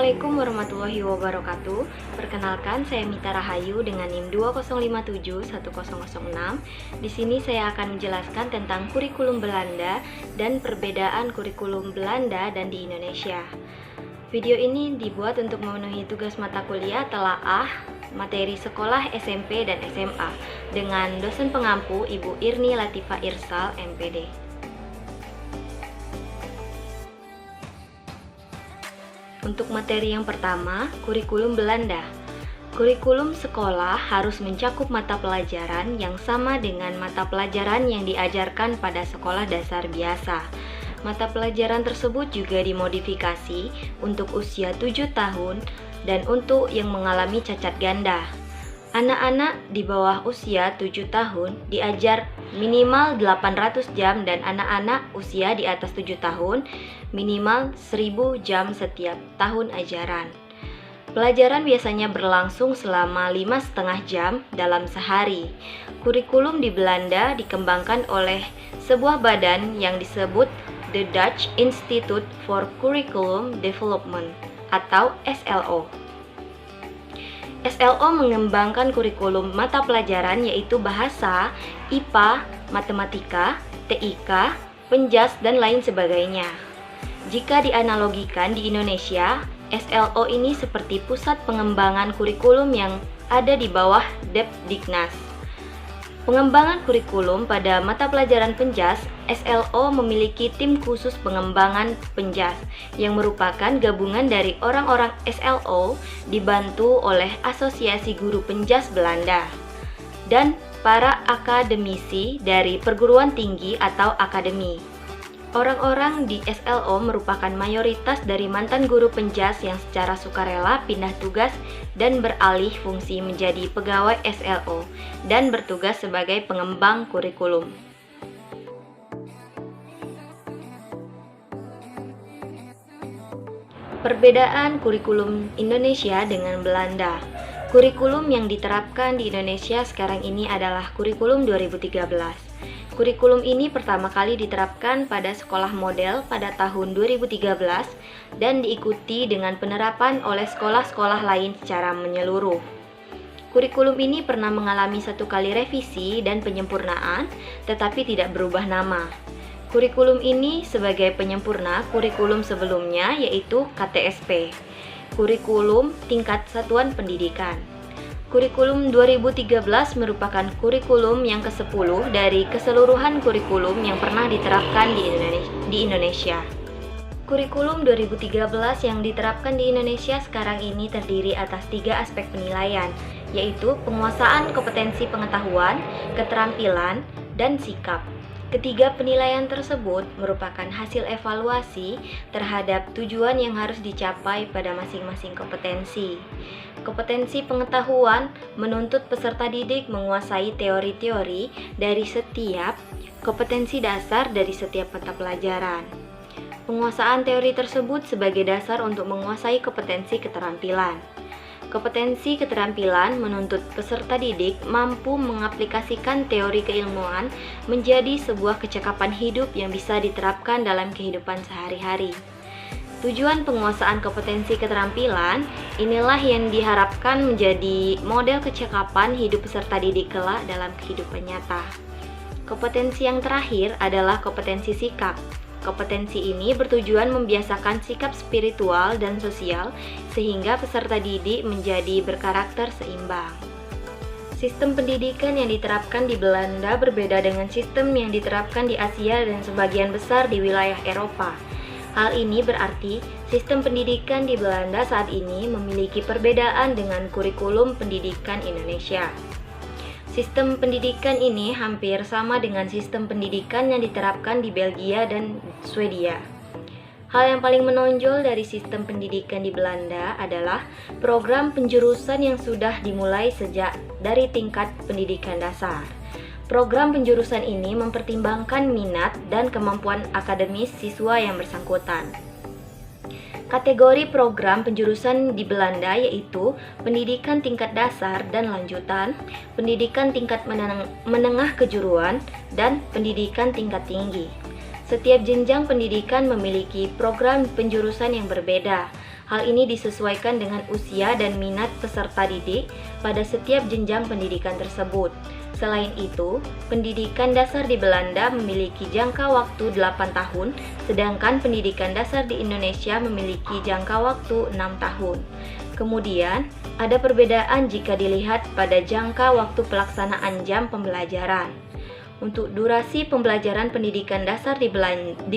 Assalamualaikum warahmatullahi wabarakatuh. Perkenalkan, saya Mita Rahayu dengan NIM 205710006. Di sini saya akan menjelaskan tentang kurikulum Belanda dan perbedaan kurikulum Belanda dan di Indonesia. Video ini dibuat untuk memenuhi tugas mata kuliah telaah materi sekolah SMP dan SMA dengan dosen pengampu Ibu Irni Latifa Irsal, MPD. Untuk materi yang pertama, kurikulum Belanda. Kurikulum sekolah harus mencakup mata pelajaran yang sama dengan mata pelajaran yang diajarkan pada sekolah dasar biasa. Mata pelajaran tersebut juga dimodifikasi untuk usia 7 tahun dan untuk yang mengalami cacat ganda. Anak-anak di bawah usia 7 tahun diajar minimal 800 jam dan anak-anak usia di atas 7 tahun minimal 1000 jam setiap tahun ajaran. Pelajaran biasanya berlangsung selama 5,5 jam dalam sehari. Kurikulum di Belanda dikembangkan oleh sebuah badan yang disebut The Dutch Institute for Curriculum Development atau SLO. SLO mengembangkan kurikulum mata pelajaran yaitu bahasa, IPA, matematika, TIK, penjas, dan lain sebagainya. Jika dianalogikan di Indonesia, SLO ini seperti pusat pengembangan kurikulum yang ada di bawah Depdiknas. Pengembangan kurikulum pada mata pelajaran penjas, SLO memiliki tim khusus pengembangan penjas yang merupakan gabungan dari orang-orang SLO dibantu oleh Asosiasi Guru Penjas Belanda dan para akademisi dari perguruan tinggi atau akademi. Orang-orang di SLO merupakan mayoritas dari mantan guru penjas yang secara sukarela pindah tugas dan beralih fungsi menjadi pegawai SLO dan bertugas sebagai pengembang kurikulum. Perbedaan kurikulum Indonesia dengan Belanda. Kurikulum yang diterapkan di Indonesia sekarang ini adalah kurikulum 2013. Kurikulum ini pertama kali diterapkan pada sekolah model pada tahun 2013 dan diikuti dengan penerapan oleh sekolah-sekolah lain secara menyeluruh. Kurikulum ini pernah mengalami 1 kali revisi dan penyempurnaan, tetapi tidak berubah nama. Kurikulum ini sebagai penyempurna kurikulum sebelumnya yaitu KTSP, Kurikulum Tingkat Satuan Pendidikan. Kurikulum 2013 merupakan kurikulum yang ke-10 dari keseluruhan kurikulum yang pernah diterapkan di Indonesia. Kurikulum 2013 yang diterapkan di Indonesia sekarang ini terdiri atas 3 aspek penilaian, yaitu penguasaan kompetensi pengetahuan, keterampilan, dan sikap. Ketiga penilaian tersebut merupakan hasil evaluasi terhadap tujuan yang harus dicapai pada masing-masing kompetensi. Kompetensi pengetahuan menuntut peserta didik menguasai teori-teori dari setiap kompetensi dasar dari setiap mata pelajaran. Penguasaan teori tersebut sebagai dasar untuk menguasai kompetensi keterampilan. Kompetensi keterampilan menuntut peserta didik mampu mengaplikasikan teori keilmuan menjadi sebuah kecakapan hidup yang bisa diterapkan dalam kehidupan sehari-hari. Tujuan penguasaan kompetensi keterampilan inilah yang diharapkan menjadi model kecakapan hidup peserta didik kelak dalam kehidupan nyata. Kompetensi yang terakhir adalah kompetensi sikap. Kompetensi ini bertujuan membiasakan sikap spiritual dan sosial sehingga peserta didik menjadi berkarakter seimbang. Sistem pendidikan yang diterapkan di Belanda berbeda dengan sistem yang diterapkan di Asia dan sebagian besar di wilayah Eropa. Hal ini berarti sistem pendidikan di Belanda saat ini memiliki perbedaan dengan kurikulum pendidikan Indonesia. Sistem pendidikan ini hampir sama dengan sistem pendidikan yang diterapkan di Belgia dan Swedia. Hal yang paling menonjol dari sistem pendidikan di Belanda adalah program penjurusan yang sudah dimulai sejak dari tingkat pendidikan dasar. Program penjurusan ini mempertimbangkan minat dan kemampuan akademis siswa yang bersangkutan. Kategori program penjurusan di Belanda yaitu pendidikan tingkat dasar dan lanjutan, pendidikan tingkat menengah kejuruan, dan pendidikan tingkat tinggi. Setiap jenjang pendidikan memiliki program penjurusan yang berbeda. Hal ini disesuaikan dengan usia dan minat peserta didik pada setiap jenjang pendidikan tersebut. Selain itu, pendidikan dasar di Belanda memiliki jangka waktu 8 tahun, sedangkan pendidikan dasar di Indonesia memiliki jangka waktu 6 tahun. Kemudian, ada perbedaan jika dilihat pada jangka waktu pelaksanaan jam pembelajaran. Untuk durasi pembelajaran pendidikan dasar di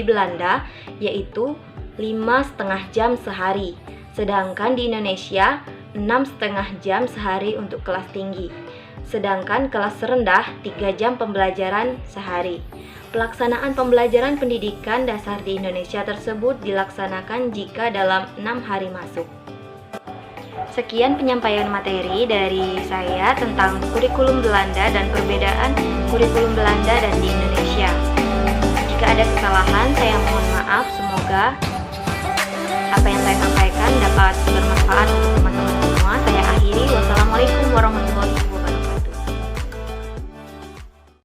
Belanda yaitu 5,5 jam sehari, sedangkan di Indonesia 6,5 jam sehari untuk kelas tinggi, sedangkan kelas rendah 3 jam pembelajaran sehari. Pelaksanaan pembelajaran pendidikan dasar di Indonesia tersebut dilaksanakan jika dalam 6 hari masuk. Sekian penyampaian materi dari saya tentang kurikulum Belanda dan perbedaan kurikulum Belanda dan di Indonesia. Jika ada kesalahan, saya mohon maaf. Semoga apa yang saya sampaikan dapat bermanfaat untuk teman-teman.